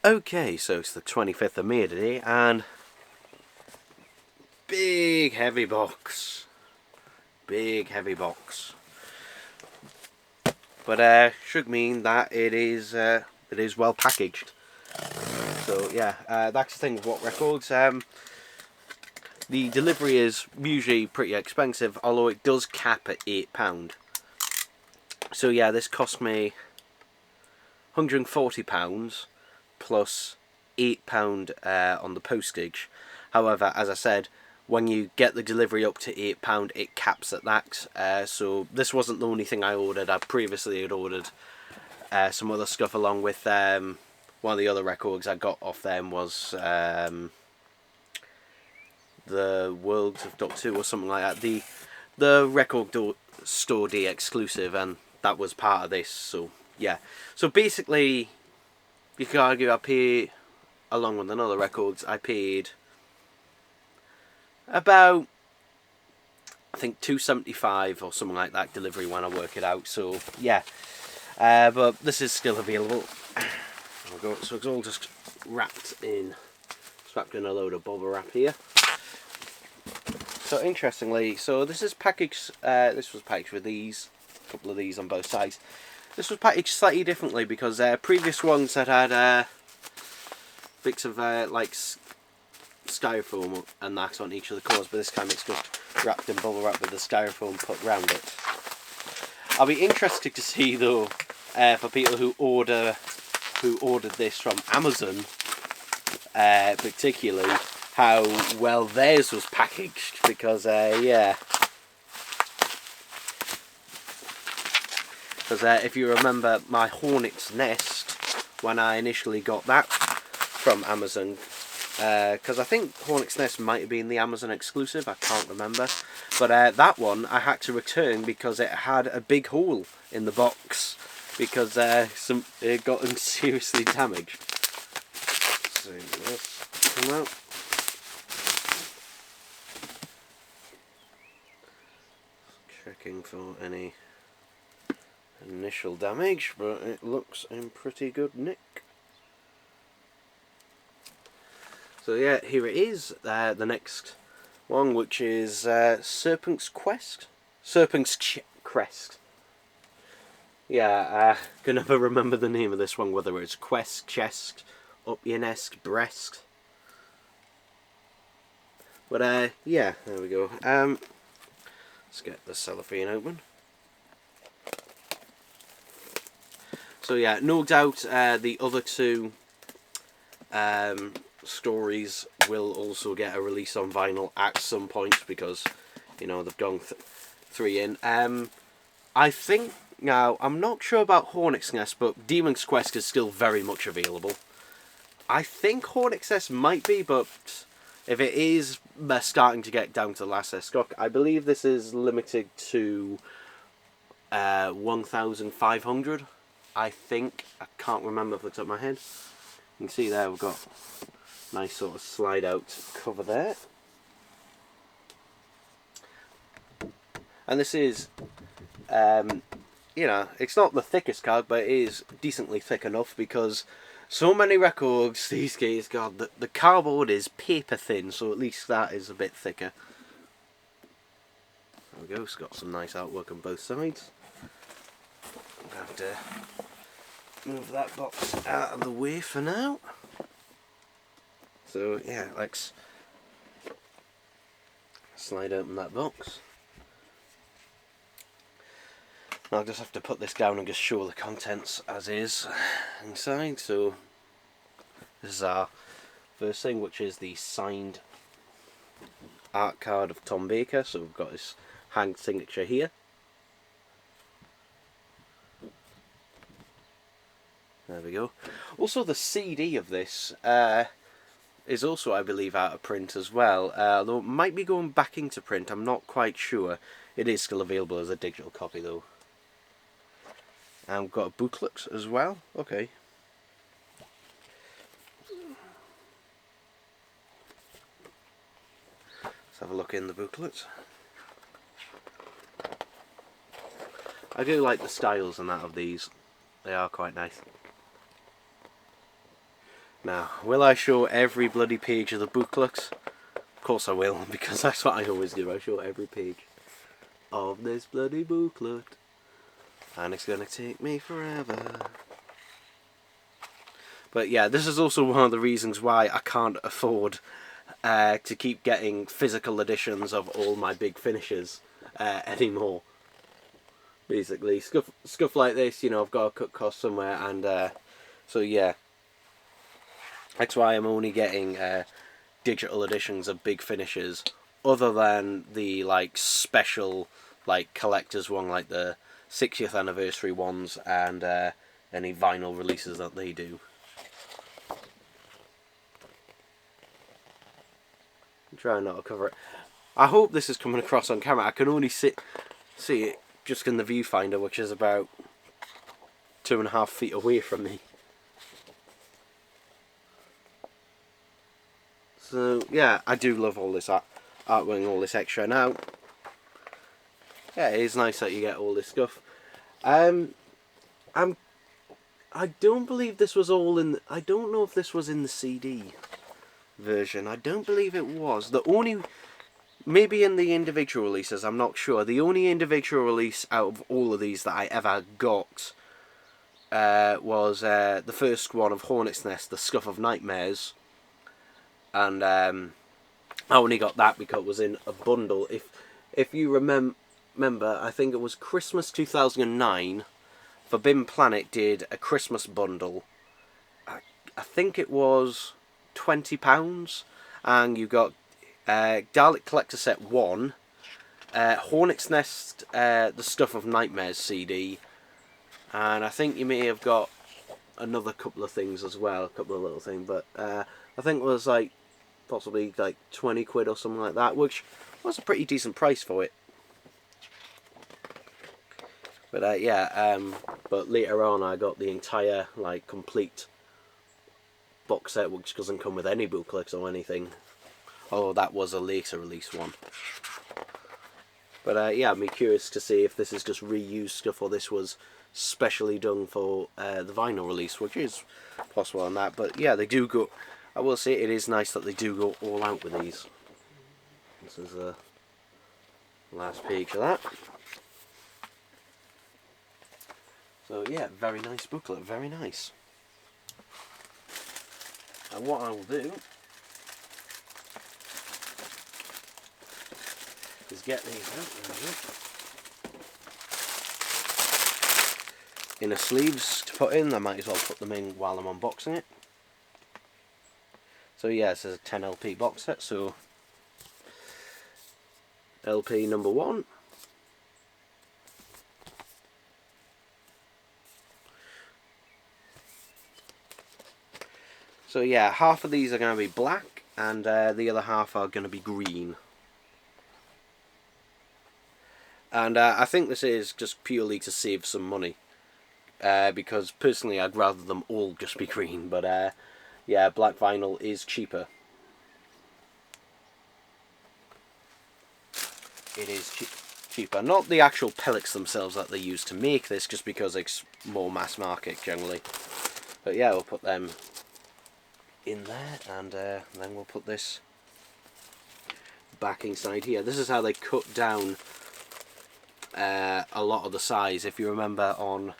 Okay, so it's the 25th of May today, and big heavy box. Big heavy box. But should mean that it is well packaged. So yeah, that's the thing with What Records. The delivery is usually pretty expensive, although it does cap at £8. So yeah, this cost me £140 plus £8 on the postage. However, as I said, when you get the delivery up to £8, it caps at that. So this wasn't the only thing I ordered. I previously had ordered some other stuff along with one of the other records I got off them was the Worlds of Doctor Who or something like that. The Record Store D exclusive, and that was part of this. So yeah. So basically, you could argue I paid, along with another records, I paid about, I think, £2.75 or something like that delivery when I work it out. So yeah, but this is still available. There we go. So it's all just wrapped in a load of bubble wrap here. So interestingly, so this is packaged. This was packaged with these, a couple of these on both sides. This was packaged slightly differently because previous ones that had bits of like styrofoam and that on each of the cores, but this time it's just wrapped in bubble wrap with the styrofoam put round it. I'll be interested to see though, for people who ordered this from Amazon, particularly, how well theirs was packaged, because yeah, because if you remember my Hornet's Nest, when I initially got that from Amazon, because I think Hornet's Nest might have been the Amazon exclusive, I can't remember, but that one I had to return because it had a big hole in the box because it had gotten seriously damaged. So let's come out. Checking for any initial damage, but it looks in pretty good nick. So yeah, here it is, the next one, which is Serpent's Quest? Serpent's Crest. Yeah, I can never remember the name of this one, whether it's Quest, Chest, Up Your Nest, Breast. But yeah, there we go. Let's get the cellophane open. So yeah, no doubt the other two stories will also get a release on vinyl at some point, because you know they've gone 3 in. I think now, I'm not sure about Hornet's Nest, but Demon's Quest is still very much available. I think Hornet's Nest might be, but if it is, they're starting to get down to the last stock. I believe this is limited to 1,500. I think. I can't remember off the top of my head. You can see there we've got a nice sort of slide out cover there. And this is, you know, it's not the thickest card, but it is decently thick enough, because so many records these days, God, the cardboard is paper thin, so at least that is a bit thicker. There we go, it's got some nice artwork on both sides. I'm going to have to move that box out of the way for now. So yeah, let's slide open that box. I'll just have to put this down and just show the contents as is inside. So this is our first thing, which is the signed art card of Tom Baker. So we've got his hand signature here. There we go. Also, the CD of this is also, I believe, out of print as well. Though it might be going back into print, I'm not quite sure. It is still available as a digital copy though. And we've got a booklet as well. Okay. Let's have a look in the booklet. I do like the styles and that of these. They are quite nice. Now, will I show every bloody page of the booklet? Of course I will, because that's what I always do. I show every page of this bloody booklet. And it's gonna take me forever. But yeah, this is also one of the reasons why I can't afford to keep getting physical editions of all my big finishes anymore. Basically, stuff like this, you know, I've got to cut costs somewhere, and so yeah, that's why I'm only getting digital editions of big finishes, other than the like special like collector's one, like the 60th anniversary ones, and any vinyl releases that they do. I'm trying not to cover it. I hope this is coming across on camera. I can only see it just in the viewfinder, which is about 2.5 feet away from me. So yeah, I do love all this artwork and all this extra. Now, yeah, it is nice that you get all this stuff. I don't believe this was all in. I don't know if this was in the CD version. I don't believe it was. The only, maybe in the individual releases, I'm not sure. The only individual release out of all of these that I ever got was the first one of Hornet's Nest, The Scuff of Nightmares. And I only got that because it was in a bundle. If you remember, I think it was Christmas 2009, Forbidden Planet did a Christmas bundle. I think it was £20, and you got Dalek Collector Set 1, Hornet's Nest, The Stuff of Nightmares CD, and I think you may have got another couple of things as well, a couple of little things, but I think it was like possibly like 20 quid or something like that, which was a pretty decent price for it. But yeah, but later on I got the entire like complete box set, which doesn't come with any booklets or anything. Oh, that was a later release one. But yeah, I'm curious to see if this is just reused stuff or this was specially done for the vinyl release, which is possible on that. But yeah, they do go. I will say it is nice that they do go all out with these. This is the last page of that. So yeah, very nice booklet, very nice. And what I will do is get these out inner sleeves to put in. I might as well put them in while I'm unboxing it. So yeah, this is a 10 LP box set, so LP number 1. So yeah, half of these are going to be black, and the other half are going to be green. And I think this is just purely to save some money, because personally I'd rather them all just be green, but yeah, black vinyl is cheaper. It is cheaper. Not the actual pellets themselves that they use to make this, just because it's more mass market generally. But yeah, we'll put them in there, and then we'll put this back inside here. This is how they cut down a lot of the size. If you remember on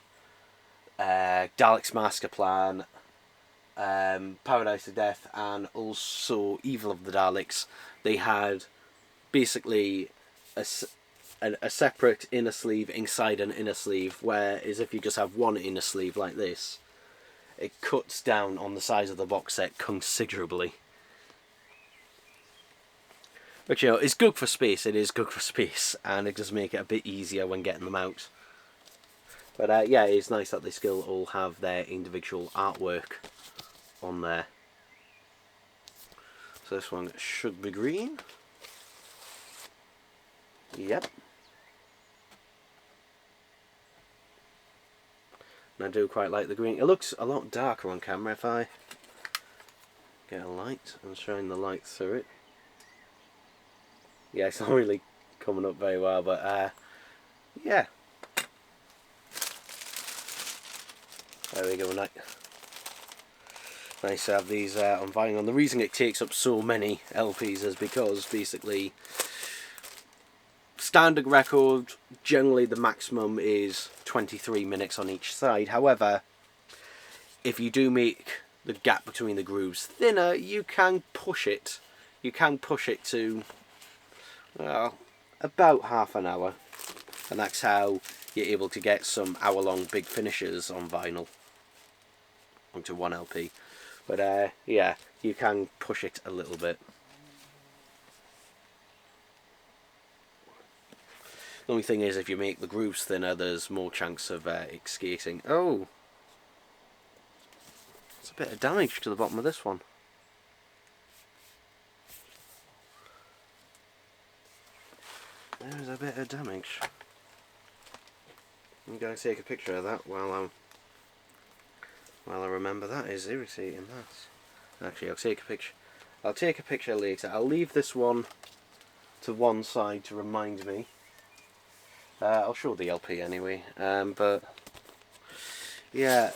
Dalek's Master Plan, Paradise of Death, and also Evil of the Daleks, they had basically a separate inner sleeve inside an inner sleeve, whereas if you just have one inner sleeve like this, it cuts down on the size of the box set considerably. But you know, it's good for space, it is good for space, and it does make it a bit easier when getting them out. But yeah, it's nice that they still all have their individual artwork on there. So this one should be green. Yep. And I do quite like the green. It looks a lot darker on camera if I get a light and shine the light through it. Yeah, it's not really coming up very well, but yeah. There we go, nice to have these on vinyl. And the reason it takes up so many LPs is because basically standard record, generally the maximum is 23 minutes on each side. However, if you do make the gap between the grooves thinner, you can push it. You can push it to, well, about half an hour. And that's how you're able to get some hour-long big finishes on vinyl onto one LP. But yeah, you can push it a little bit. The only thing is, if you make the grooves thinner, there's more chance of escaping. Oh! There's a bit of damage to the bottom of this one. There's a bit of damage. I'm going to take a picture of that while I remember. That is irritating. That. Actually, I'll take a picture. I'll take a picture later. I'll leave this one to one side to remind me. I'll show the LP anyway. But yeah,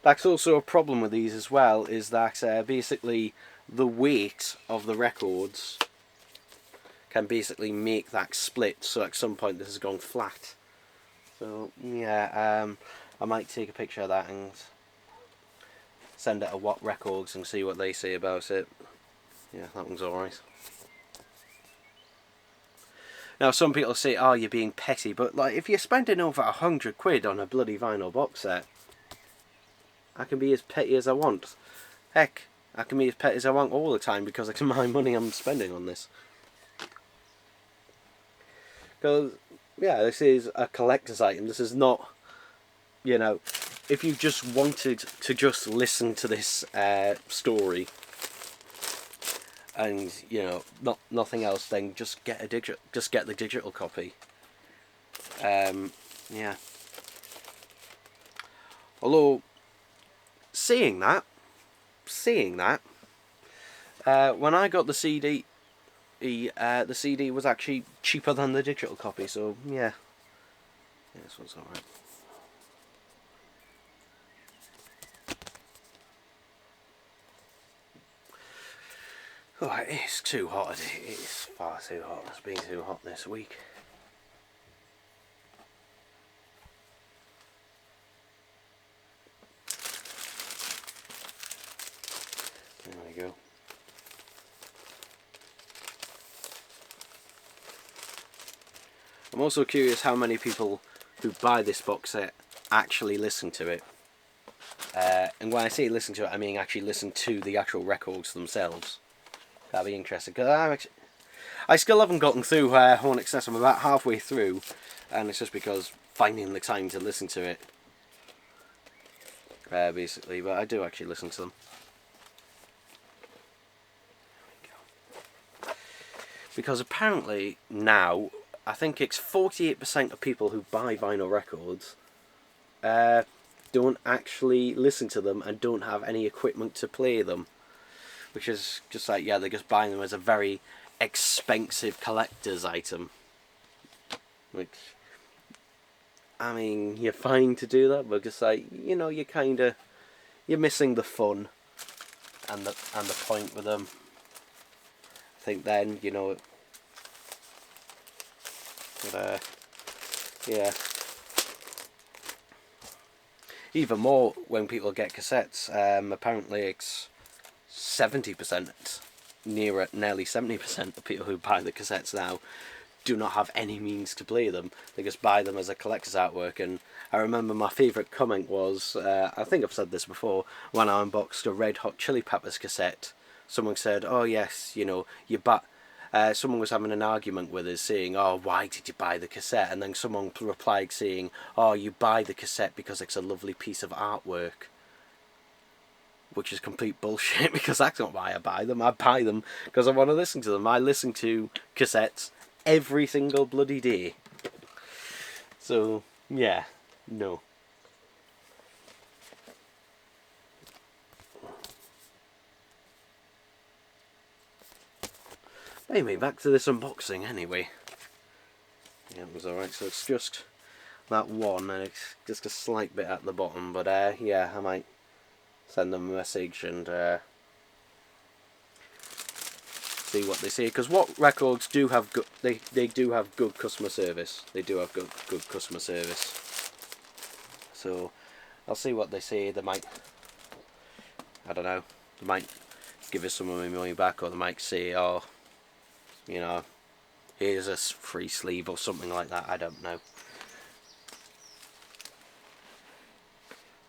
that's also a problem with these as well. Is that basically the weight of the records can basically make that split, so at some point this has gone flat. So yeah, I might take a picture of that and send it to What Records and see what they say about it. Yeah, that one's alright. Now some people say, oh, you're being petty, but like, if you're spending over £100 on a bloody vinyl box set, I can be as petty as I want. Heck, I can be as petty as I want all the time because it's my money I'm spending on this. Because, yeah, this is a collector's item. This is not, you know, if you just wanted to just listen to this story and, you know, nothing else, then just get the digital copy. Yeah. Although, seeing that, when I got the CD, the CD was actually cheaper than the digital copy, so yeah. Yeah, this one's alright. Oh, it is too hot. It is far too hot. It's been too hot this week. There we go. I'm also curious how many people who buy this box set actually listen to it. And when I say listen to it, I mean actually listen to the actual records themselves. That'd be interesting, because I still haven't gotten through Horn Excess. I'm about halfway through, and it's just because finding the time to listen to it, basically. But I do actually listen to them. Because apparently now, I think it's 48% of people who buy vinyl records don't actually listen to them and don't have any equipment to play them. Which is just like, yeah, they're just buying them as a very expensive collector's item. Which, I mean, you're fine to do that, but just like, you know, you're missing the fun and the point with them. I think then, you know, but, yeah. Even more when people get cassettes, apparently it's 70%, nearly 70% of people who buy the cassettes now do not have any means to play them. They just buy them as a collector's artwork. And I remember my favourite comment was, I think I've said this before, when I unboxed a Red Hot Chili Peppers cassette, someone said, oh yes, you know, someone was having an argument with us saying, oh, why did you buy the cassette? And then someone replied saying, oh, you buy the cassette because it's a lovely piece of artwork. Which is complete bullshit, because that's not why I buy them. I buy them because I want to listen to them. I listen to cassettes every single bloody day. So, yeah, no. Anyway, back to this unboxing anyway. Yeah, it was alright. So it's just that one, and it's just a slight bit at the bottom. But yeah, I might send them a message and see what they say. Because what records do have good, they do have good customer service. They do have good customer service. So I'll see what they say. They might, I don't know, they might give us some of my money back, or they might say, oh, you know, here's a free sleeve or something like that. I don't know.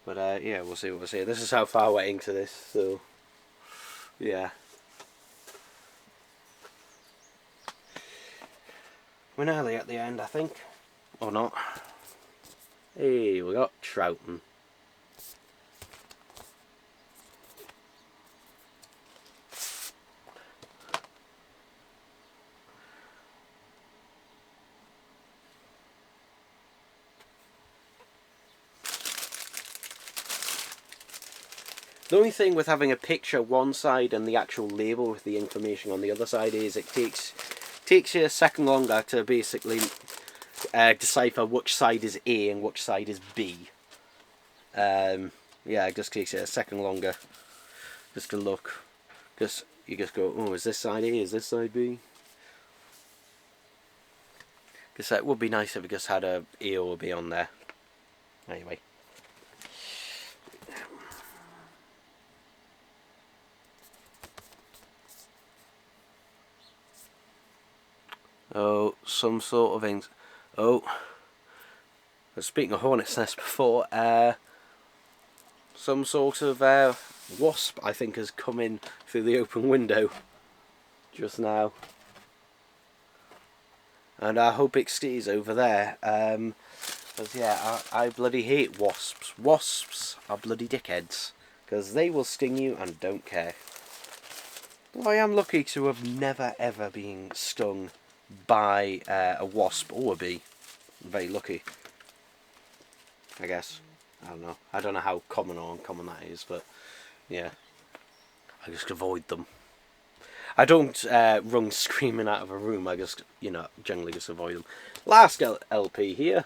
But yeah, we'll see what we say. This is how far we're into this, so yeah. We're nearly at the end, I think. Or not. Hey, we got Trouton. The only thing with having a picture one side and the actual label with the information on the other side is it takes you a second longer to basically decipher which side is A and which side is B. Yeah, it just takes you a second longer just to look. Just you just go, oh, is this side A? Is this side B? Because it would be nice if it just had a A or a B on there. Anyway. Oh, some sort of things. Oh, speaking of hornet's nest before, some sort of wasp, I think, has come in through the open window just now, and I hope it stays over there. Because yeah, I bloody hate wasps. Wasps are bloody dickheads because they will sting you and don't care. Well, I am lucky to have never ever been stung by a wasp or a bee. I'm very lucky, I guess. I don't know. I don't know how common or uncommon that is, but yeah, I just avoid them. I don't run screaming out of a room. I just, you know, generally just avoid them. Last LP here.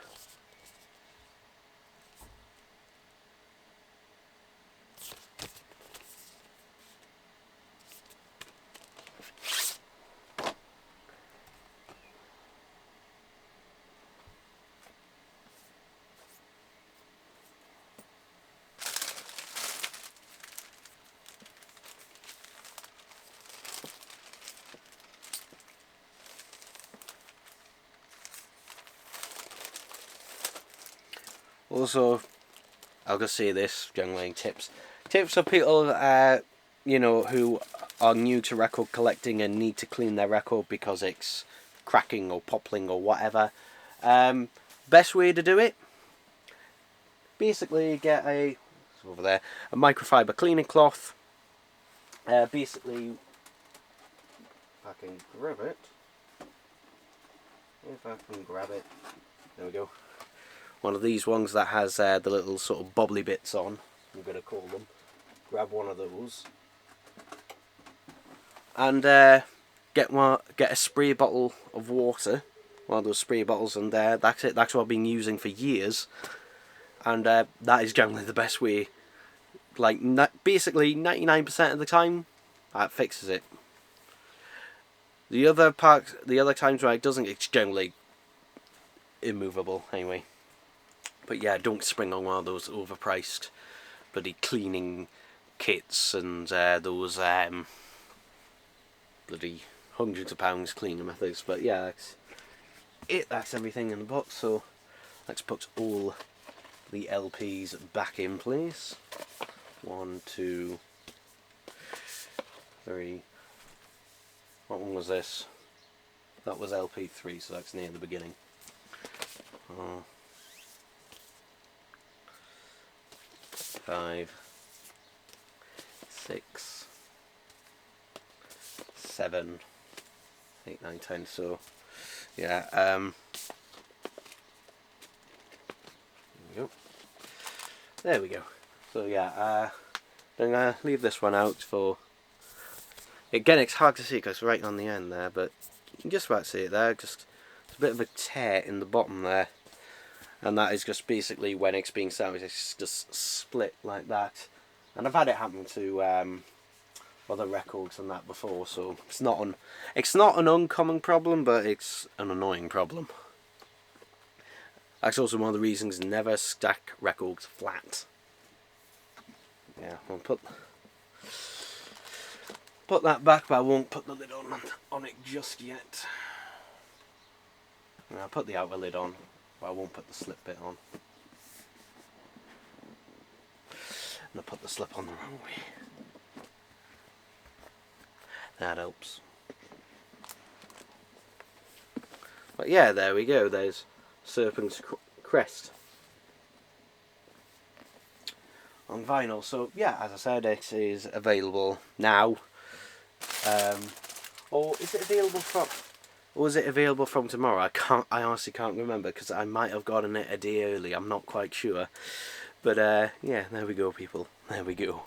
Also, I'll just say this, generally tips. Tips for people, you know, who are new to record collecting and need to clean their record because it's cracking or popping or whatever. Best way to do it, basically get a, it's over there, a microfiber cleaning cloth. Basically, if I can grab it, there we go. One of these ones that has the little sort of bobbly bits on, I'm going to call them. Grab one of those. And get a spray bottle of water, one of those spray bottles, and that's it. That's what I've been using for years. And that is generally the best way. Like, basically 99% of the time, that fixes it. The other times where it doesn't, it's generally immovable anyway. But yeah, don't spring on one of those overpriced bloody cleaning kits and those bloody hundreds of pounds cleaning methods. But yeah, that's it. That's everything in the box. So let's put all the LPs back in place. 1, 2, 3. What one was this? That was LP3, so that's near the beginning. 5, 6, 7, 8, 9, 10. So yeah, there we go. So yeah, I'm gonna leave this one out for. Again, it's hard to see because it's right on the end there, but you can just about see it there. Just it's a bit of a tear in the bottom there. and that is just basically when it's being sandwiched, it's just split like that. And I've had it happen to other records and that before, so it's not an uncommon problem, but it's an annoying problem. That's also one of the reasons never stack records flat. Yeah, I'll put that back, but I won't put the lid on it just yet. I'll put the outer lid on, but I won't put the slip bit on. And I'll put the slip on the wrong way. That helps. But yeah, there we go. There's Serpent's Crest on vinyl. So yeah, as I said, it is available now. Or is it available from? Or is it available from tomorrow? I honestly can't remember, because I might have gotten it a day early. I'm not quite sure. But yeah, there we go, people. There we go.